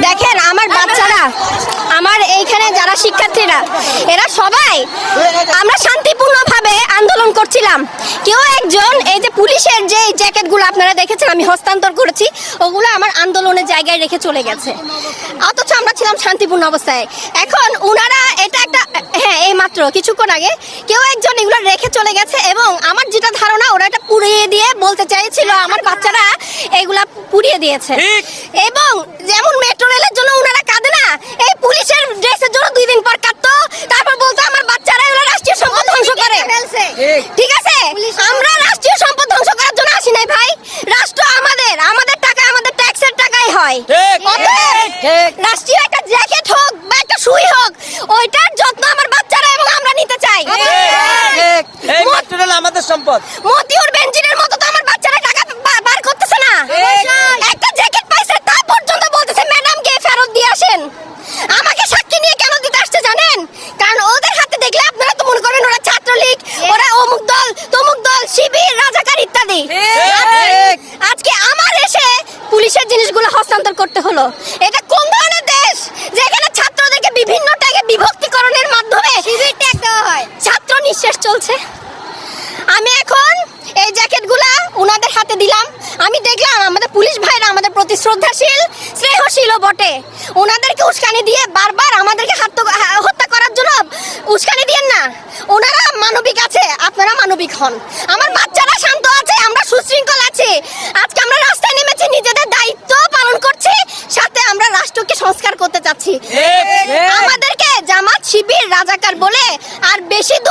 দেখেন আমার বাচ্চারা, আমার এইখানে যারা শিক্ষার্থীরা, এরা সবাই আমরা শান্তিপূর্ণভাবে আন্দোলন করছিলাম। কেউ একজন এই যে পুলিশের যে জ্যাকেটগুলো আপনারা দেখেছেন আমি হস্তান্তর করেছি, ওগুলো আমার আন্দোলনের জায়গায় রেখে চলে গেছে, অথচ আমরা ছিলাম শান্তিপূর্ণ অবস্থায়। এখন উনারা এটা একটা, হ্যাঁ এই মাত্র কিছুক্ষণ আগে কেউ একজন এগুলো রেখে চলে গেছে, এবং আমার যেটা ধারণা ওরা এটা পুড়িয়ে দিয়ে বলতে চাইছিল আমার বাচ্চারা এগুলা পুড়িয়ে দিয়েছে। এবং যেমন মেট্রো রেলের জন্য উনারা কাঁদে না, এই পুলিশের ড্রেসের জন্য 2 দিন পর কাঁদতো, তারপর বলতো আমার বাচ্চারা এগুলো রাষ্ট্রীয় সম্পদ ধ্বংস করে। ঠিক আছে, আমরা রাষ্ট্রীয় সম্পদ ধ্বংস করার জন্য আসি নাই ভাই। রাষ্ট্র আমাদের, আমাদের টাকা, আমাদের ট্যাক্সের টাকাই হয়। রাষ্ট্রীয় একটা জ্যাকেট হোক বা একটা সুই হোক, ওইটার যত্ন আমার বাচ্চারা এবং আমরা নিতে চাই। আমাদের সম্পদ। মতিউর বেনজিরের মতো তো আমার বাচ্চারা টাকা বার করতেছে না। একটা জ্যাকেট পাইছে তা পর্যন্ত বলতেছে ম্যাডামকে ফেরত দিয়ে আসেন। আমাকে সাক্ষী নিয়ে কেন দিতে আসছে জানেন? কারণ ওদের হাতে দেখলে আপনারা তো মনে করেন ওরা ছাত্রলীগ, ওরা অমুক দল, তমুক দল, শিবির, রাজাকার ইত্যাদি। আজকে আমার এসে পুলিশের জিনিসগুলো হস্তান্তর করতে হলো। এটা কোন ধরনের দেশ যেখানে ছাত্রদেরকে বিভিন্ন ট্যাগে বিভক্তিকরণের মাধ্যমে শিবির ট্যাগ দেওয়া হয়? ছাত্র নিঃশেষ চলছে। আমি এখন এই জ্যাকেটগুলা ওনাদের হাতে দিলাম। আমি দেখলাম আমাদের পুলিশ ভাইরা আমাদের প্রতি শ্রদ্ধাশীল, স্নেহশীলও বটে। ওনাদেরকে উস্কানি দিয়ে বারবার আমাদেরকে হত্যা করার জন্য উস্কানি দিয়েন না। ওনারা মানবিক আছে, আপনারা মানবিক হন। আমার